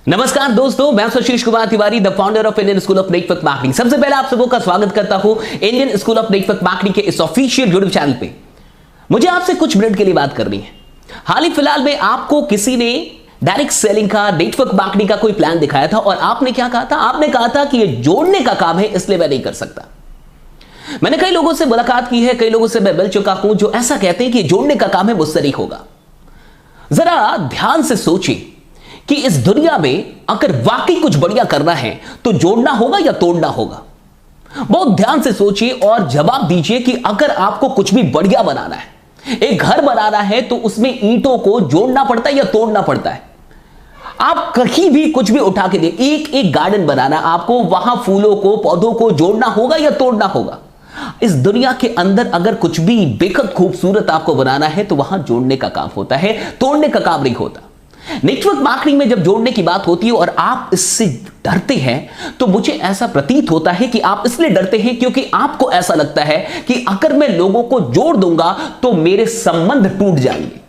नमस्कार दोस्तों, मैं Sushil Kumar Tiwari, the founder of Indian school of network marketing. सबसे पहले आप सबों का स्वागत करता हूं Indian school of network marketing के इस ऑफिशियल यूट्यूब चैनल पे। मुझे आपसे कुछ मिनट के लिए बात करनी है। हाल ही फिलहाल में आपको किसी ने डायरेक्ट सेलिंग का, नेटवर्क मार्केटिंग का कोई प्लान दिखाया था और आपने क्या कहा था? आपने कहा था कि ये जोड़ने का काम है, इसलिए मैं नहीं कर सकता। मैंने कई लोगों से मुलाकात की है, कई लोगों से मैं मिल चुका हूं जो ऐसा कहते हैं कि जोड़ने का काम है, मुझसे नहीं होगा। जरा ध्यान से सोचिए कि इस दुनिया में अगर वाकई कुछ बढ़िया करना है तो जोड़ना होगा या तोड़ना होगा। बहुत ध्यान से सोचिए और जवाब दीजिए कि अगर आपको कुछ भी बढ़िया बनाना है, एक घर बनाना है, तो उसमें ईंटों को जोड़ना पड़ता है या तोड़ना पड़ता है? आप कहीं भी कुछ भी उठा के दे, एक एक गार्डन बनाना, आपको वहां फूलों को, पौधों को जोड़ना होगा या तोड़ना होगा? इस दुनिया के अंदर अगर कुछ भी बेहद खूबसूरत आपको बनाना है तो वहां जोड़ने का काम होता है, तोड़ने का काम नहीं होता। नेटवर्क मार्केटिंग में जब जोड़ने की बात होती है और आप इससे डरते हैं, तो मुझे ऐसा प्रतीत होता है कि आप इसलिए डरते हैं क्योंकि आपको ऐसा लगता है कि अगर मैं लोगों को जोड़ दूंगा तो मेरे संबंध टूट जाएंगे।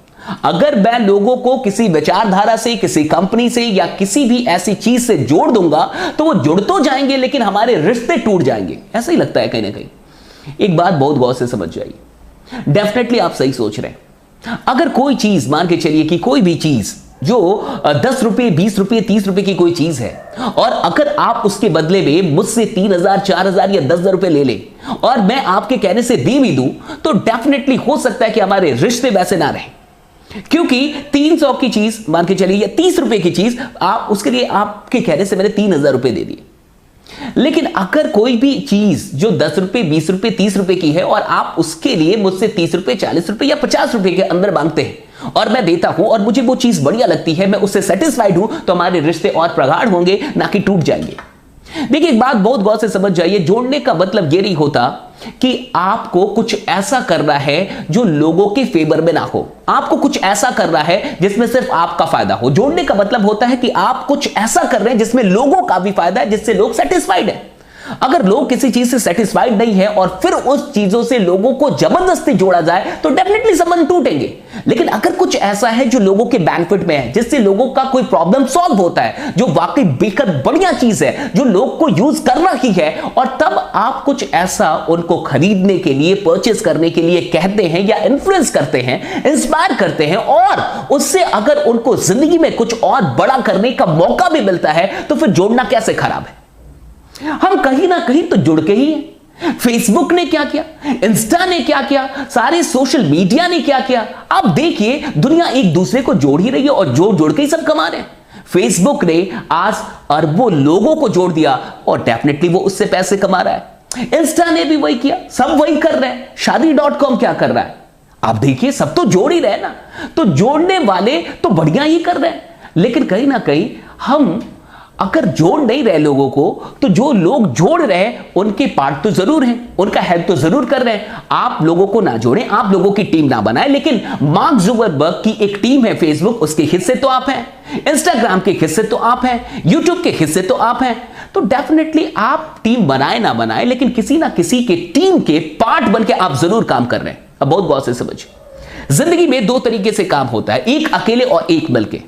अगर मैं लोगों को किसी विचारधारा से, किसी कंपनी से या किसी भी ऐसी चीज से जोड़ दूंगा तो वो जुड़ तो जाएंगे लेकिन हमारे रिश्ते टूट जाएंगे। ऐसा ही लगता है कहीं ना कहीं। एक बात बहुत गौर से समझ जाइए, डेफिनेटली आप सही सोच रहे हैं। अगर कोई चीज, मान के चलिए कि कोई भी चीज जो 10 रुपए, 20 रुपए, 30 रुपए की कोई चीज है, और अगर आप उसके बदले में मुझसे 3,000, 4,000 या 10,000 रुपए ले ले और मैं आपके कहने से दे भी दूं, तो डेफिनेटली हो सकता है कि हमारे रिश्ते वैसे ना रहे। क्योंकि 300 की चीज, मान के चलिए, या 30 रुपए की चीज, आप उसके लिए आपके कहने से मैंने 3,000 रुपए दे दिए। लेकिन अगर कोई भी चीज जो 10 रुपए, 20 रुपए, 30 रुपए की है और आप उसके लिए मुझसे 30 रुपए, 40 रुपए या 50 रुपए के अंदर मांगते हैं और मैं देता हूं और मुझे वो चीज बढ़िया लगती है, मैं उससे सेटिस्फाइड हूं, तो हमारे रिश्ते और प्रगाढ़ होंगे, ना कि टूट जाएंगे। देखिए, एक बात बहुत गौर से समझ जाइए, जोड़ने का मतलब ये नहीं होता कि आपको कुछ ऐसा करना है जो लोगों के फेवर में ना हो, आपको कुछ ऐसा करना है जिसमें सिर्फ आपका फायदा हो। जोड़ने का मतलब होता है कि आप कुछ ऐसा कर रहे हैं जिसमें लोगों का भी फायदा है, जिससे लोग सेटिस्फाइड है। अगर लोग किसी चीज से सेटिस्फाइड नहीं है और फिर उस चीजों से लोगों को जबरदस्ती जोड़ा जाए तो डेफिनेटली संबंध टूटेंगे। लेकिन अगर कुछ ऐसा है जो लोगों के बेनिफिट में है, जिससे लोगों का कोई प्रॉब्लम सॉल्व होता है, जो वाकई बेहद बढ़िया चीज है, जो लोग को यूज करना ही है, और तब आप कुछ ऐसा उनको खरीदने के लिए, परचेस करने के लिए कहते हैं या इन्फ्लुएंस करते हैं, इंस्पायर करते हैं, और उससे अगर उनको जिंदगी में कुछ और बड़ा करने का मौका भी मिलता है, तो फिर जोड़ना कैसे खराब है? हम कहीं ना कहीं तो जुड़ के ही हैं। फेसबुक ने क्या किया, इंस्टा ने क्या किया, सारे सोशल मीडिया ने क्या किया। आप देखिए, दुनिया एक दूसरे को जोड़ ही रही है और जोड़ जोड़ के ही सब कमा रहे हैं। फेसबुक ने आज अरबों लोगों को जोड़ दिया और डेफिनेटली वो उससे पैसे कमा रहा है। इंस्टा ने भी वही किया, सब वही कर रहे हैं। शादी.com क्या कर रहा है? आप देखिए, सब तो जोड़ ही रहे ना। तो जोड़ने वाले तो बढ़िया ही कर रहे हैं, लेकिन कहीं ना कहीं हम अगर जोड़ नहीं रहे लोगों को, तो जो लोग जोड़ रहे हैं उनके पार्ट तो जरूर हैं, उनका हेल्प तो जरूर कर रहे हैं। आप लोगों को ना जोड़ें, आप लोगों की टीम ना बनाएं, लेकिन मार्क जुकरबर्ग की एक टीम है फेसबुक, उसके हिस्से तो आप हैं, इंस्टाग्राम के हिस्से तो आप हैं, यूट्यूब के हिस्से तो आप हैं। तो डेफिनेटली आप टीम बनाए ना बनाए, लेकिन किसी ना किसी के टीम के पार्ट बन के आप जरूर काम कर रहे हैं। अब बहुत गौर से समझिए, जिंदगी में दो तरीके से काम होता है, एक अकेले और एक मिलके।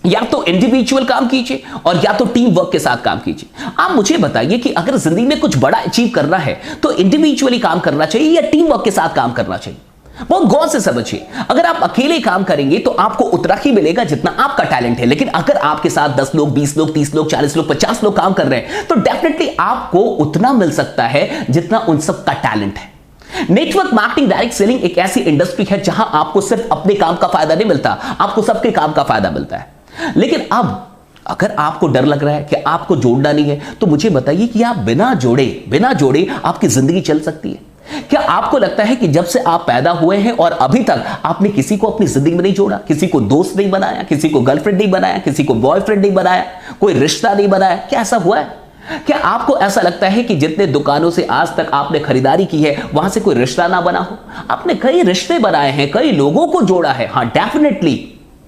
या तो इंडिविजुअल काम कीजिए और या तो टीम वर्क के साथ काम कीजिए। आप मुझे बताइए कि अगर जिंदगी में कुछ बड़ा अचीव करना है तो इंडिविजुअली काम करना चाहिए या टीम वर्क के साथ काम करना चाहिए? बहुत गौर से समझिए। अगर आप अकेले काम करेंगे तो आपको उतना ही मिलेगा जितना आपका टैलेंट है, लेकिन अगर आपके साथ 10 लोग, 20 लोग, 30 लोग, 40 लोग, 50 लोग काम कर रहे हैं तो डेफिनेटली आपको उतना मिल सकता है जितना उन सब का टैलेंट है। नेटवर्क मार्केटिंग, डायरेक्ट सेलिंग एक ऐसी इंडस्ट्री है जहां आपको सिर्फ अपने काम का फायदा नहीं मिलता, आपको सबके काम का फायदा मिलता है। लेकिन अब अगर आपको डर लग रहा है कि आपको जोड़ना नहीं है, तो मुझे बताइए कि आप बिना जोड़े आपकी जिंदगी चल सकती है? क्या आपको लगता है कि जब से आप पैदा हुए हैं और अभी तक आपने किसी को अपनी जिंदगी में नहीं जोड़ा, किसी को दोस्त नहीं बनाया, किसी को गर्लफ्रेंड नहीं बनाया, किसी को बॉयफ्रेंड नहीं बनाया, कोई रिश्ता नहीं बनाया? क्या ऐसा हुआ है? क्या आपको ऐसा लगता है कि जितने दुकानों से आज तक आपने खरीदारी की है वहां से कोई रिश्ता ना बना हो? आपने कई रिश्ते बनाए हैं, कई लोगों को जोड़ा है। हाँ,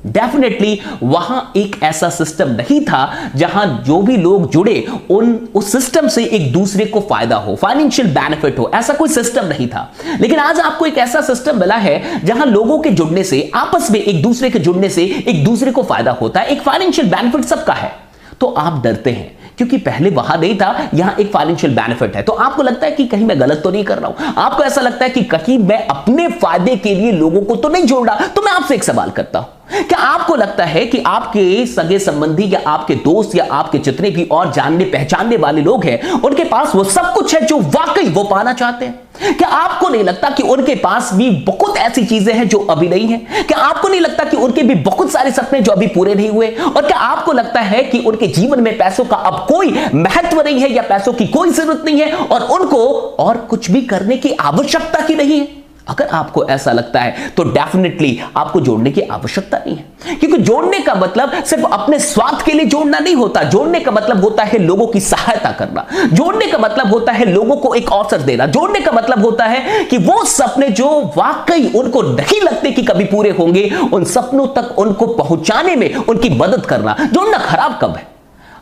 डेफिनेटली वहां एक ऐसा सिस्टम नहीं था जहां जो भी लोग जुड़े उस सिस्टम से एक दूसरे को फायदा हो, फाइनेंशियल बेनिफिट हो, ऐसा कोई सिस्टम नहीं था। लेकिन आज आपको एक ऐसा सिस्टम मिला है जहां लोगों के जुड़ने से, आपस में एक दूसरे के जुड़ने से एक दूसरे को फायदा होता है, एक फाइनेंशियल बेनिफिट सबका है। तो आप डरते हैं क्योंकि पहले वहां नहीं था, यहां एक फाइनेंशियल बेनिफिट है। तो आपको लगता है कि कहीं मैं गलत तो नहीं कर रहा हूं, आपको ऐसा लगता है कि कहीं मैं अपने फायदे के लिए लोगों को तो नहीं जोड़ रहा। तो मैं आपसे एक सवाल करता हूं, क्या आपको लगता है कि आपके सगे संबंधी या आपके दोस्त या आपके जितने भी और जानने पहचानने वाले लोग हैं, उनके पास वो सब कुछ है जो वाकई वो पाना चाहते हैं? क्या आपको नहीं लगता कि उनके पास भी बहुत ऐसी चीजें हैं जो अभी नहीं है? क्या आपको नहीं लगता कि उनके भी बहुत सारे सपने जो अभी पूरे नहीं हुए? और क्या आपको लगता है कि उनके जीवन में पैसों का अब कोई महत्व नहीं है या पैसों की कोई जरूरत नहीं है और उनको और कुछ भी करने की आवश्यकता ही नहीं है? अगर आपको ऐसा लगता है तो डेफिनेटली आपको जोड़ने की आवश्यकता नहीं है, क्योंकि जोड़ने का मतलब सिर्फ अपने स्वार्थ के लिए जोड़ना नहीं होता। जोड़ने का मतलब होता है लोगों की सहायता करना, जोड़ने का मतलब होता है लोगों को एक अवसर देना, जोड़ने का मतलब होता है कि वो सपने जो वाकई उनको नहीं लगते कि कभी पूरे होंगे, उन सपनों तक उनको पहुंचाने में उनकी मदद करना। जोड़ना खराब कब है?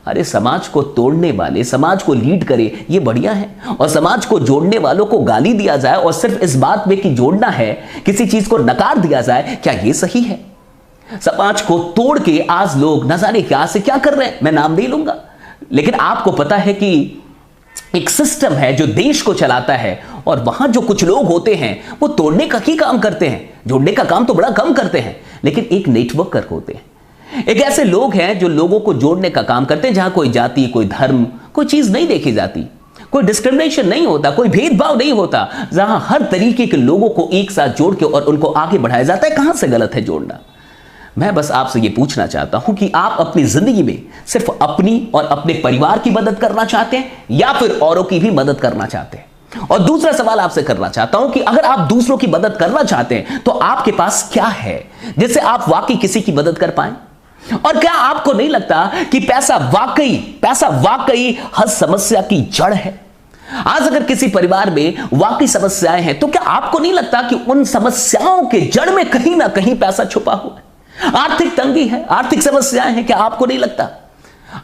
अरे समाज को तोड़ने वाले समाज को लीड करे ये बढ़िया है, और समाज को जोड़ने वालों को गाली दिया जाए और सिर्फ इस बात में कि जोड़ना है, किसी चीज को नकार दिया जाए, क्या ये सही है? समाज को तोड़ के आज लोग न जाने क्या से क्या कर रहे हैं, मैं नाम नहीं लूंगा, लेकिन आपको पता है कि एक सिस्टम है जो देश को चलाता है और वहां जो कुछ लोग होते हैं वो तोड़ने का ही काम करते हैं, जोड़ने का काम तो बड़ा कम करते हैं, लेकिन एक नेटवर्कर होते हैं। एक ऐसे लोग हैं जो लोगों को जोड़ने का काम करते हैं, जहां कोई जाति, कोई धर्म, कोई चीज नहीं देखी जाती, कोई डिस्क्रिमिनेशन नहीं होता, कोई भेदभाव नहीं होता, जहां हर तरीके के लोगों को एक साथ जोड़ के और उनको आगे बढ़ाया जाता है। कहां से गलत है जोड़ना? मैं बस आपसे यह पूछना चाहता हूं कि आप अपनी जिंदगी में सिर्फ अपनी और अपने परिवार की मदद करना चाहते हैं या फिर औरों की भी मदद करना चाहते हैं? और दूसरा सवाल आपसे करना चाहता हूं कि अगर आप दूसरों की मदद करना चाहते हैं तो आपके पास क्या है जिससे आप वाकई किसी की मदद कर पाए? और क्या आपको नहीं लगता कि पैसा वाकई हर समस्या की जड़ है? आज अगर किसी परिवार में वाकई समस्याएं हैं तो क्या आपको नहीं लगता कि उन समस्याओं के जड़ में कहीं ना कहीं पैसा छुपा हुआ है? आर्थिक तंगी है, आर्थिक समस्याएं हैं, क्या आपको नहीं लगता?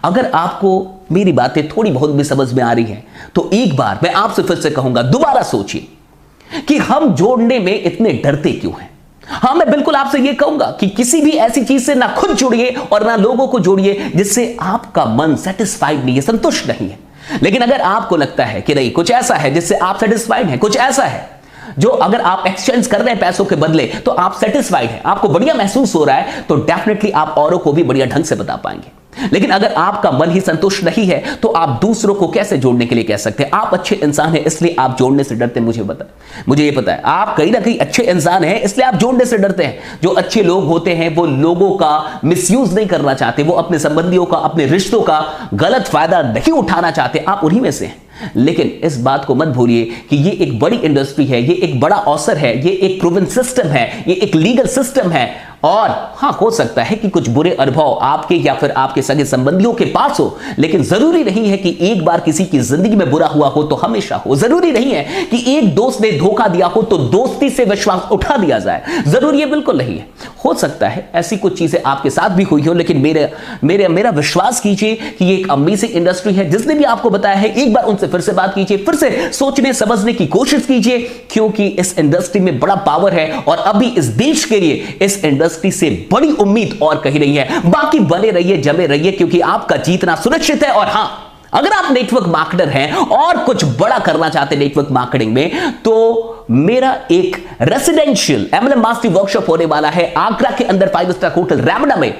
अगर आपको मेरी बातें थोड़ी बहुत भी समझ में आ रही हैं तो एक बार मैं आपसे फिर से कहूंगा, दोबारा सोचिए कि हम जोड़ने में इतने डरते क्यों हैं। हां, मैं बिल्कुल आपसे यह कहूंगा कि किसी भी ऐसी चीज से ना खुद जुड़िए और ना लोगों को जोड़िए जिससे आपका मन सेटिस्फाइड नहीं है, संतुष्ट नहीं है। लेकिन अगर आपको लगता है कि नहीं, कुछ ऐसा है जिससे आप सेटिस्फाइड हैं, कुछ ऐसा है जो अगर आप एक्सचेंज कर रहे हैं पैसों के बदले तो आप सेटिस्फाइड हैं, आपको बढ़िया महसूस हो रहा है, तो डेफिनेटली आप औरों को भी बढ़िया ढंग से बता पाएंगे। लेकिन अगर आपका मन ही संतुष्ट नहीं है तो आप दूसरों को कैसे जोड़ने के लिए कह सकते हैं? आप अच्छे इंसान हैं इसलिए आप जोड़ने से डरते हैं। मुझे ये पता है आप कहीं ना कहीं अच्छे इंसान हैं इसलिए आप जोड़ने से डरते हैं। जो अच्छे लोग होते हैं वो लोगों का मिसयूज नहीं करना चाहते, वो अपने संबंधियों का, अपने रिश्तों का गलत फायदा नहीं उठाना चाहते, आप उन्हीं में से हैं। लेकिन इस बात को मत भूलिए कि ये एक बड़ी इंडस्ट्री है, ये एक बड़ा अवसर है, ये एक प्रूवन सिस्टम है, ये एक लीगल सिस्टम है। और हां, हो सकता है कि कुछ बुरे अनुभव आपके या फिर आपके सगे संबंधियों के पास हो, लेकिन जरूरी नहीं है कि एक बार किसी की जिंदगी में बुरा हुआ हो तो हमेशा हो। जरूरी नहीं है कि एक दोस्त ने धोखा दिया हो तो दोस्ती से विश्वास उठा दिया जाए, जरूरी है बिल्कुल नहीं है। हो सकता है ऐसी कुछ चीजें आपके साथ भी हुई हो, लेकिन मेरा विश्वास कीजिए कि ये एक अमेजिंग इंडस्ट्री है। जिसने भी आपको बताया है एक बार उनसे फिर से बात कीजिए, फिर से सोचने समझने की कोशिश कीजिए, क्योंकि इस इंडस्ट्री में बड़ा पावर है और अभी इस देश के लिए इस इंडस्ट्री से बड़ी उम्मीद और कहीं नहीं है। बाकी बने रहिए, जमे रहिए, क्योंकि आपका जीतना सुनिश्चित है। और हां, अगर आप नेटवर्क मार्केटर हैं और कुछ बड़ा करना चाहते हैं नेटवर्क मार्केटिंग में, तो मेरा एक रेसिडेंशियल MLM मास्टरी वर्कशॉप होने वाला है आगरा के अंदर 5 स्टार होटल रैमडा में।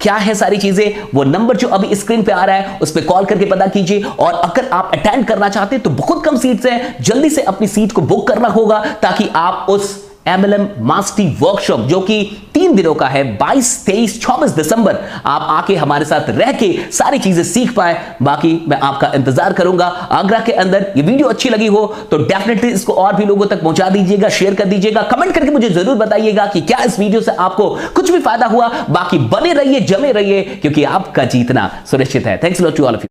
क्या है सारी चीजें, वो नंबर जो अभी स्क्रीन पे आ रहा है उस पर कॉल करके पता कीजिए। और अगर आप अटेंड करना चाहते हैं तो बहुत कम सीट्स हैं, जल्दी से अपनी सीट को बुक करना होगा ताकि आप उस MLM मास्टरी वर्कशॉप जो कि 3 दिनों का है, 22, 23, 24 दिसंबर, आप आके हमारे साथ रह के सारी चीजें सीख पाए। बाकी मैं आपका इंतजार करूंगा आगरा के अंदर। ये वीडियो अच्छी लगी हो तो डेफिनेटली इसको और भी लोगों तक पहुंचा दीजिएगा, शेयर कर दीजिएगा, कमेंट करके मुझे जरूर बताइएगा कि क्या इस वीडियो से आपको कुछ भी फायदा हुआ। बाकी बने रहिए, जमे रहिए, क्योंकि आपका जीतना सुनिश्चित है। Thanks lot to all of you.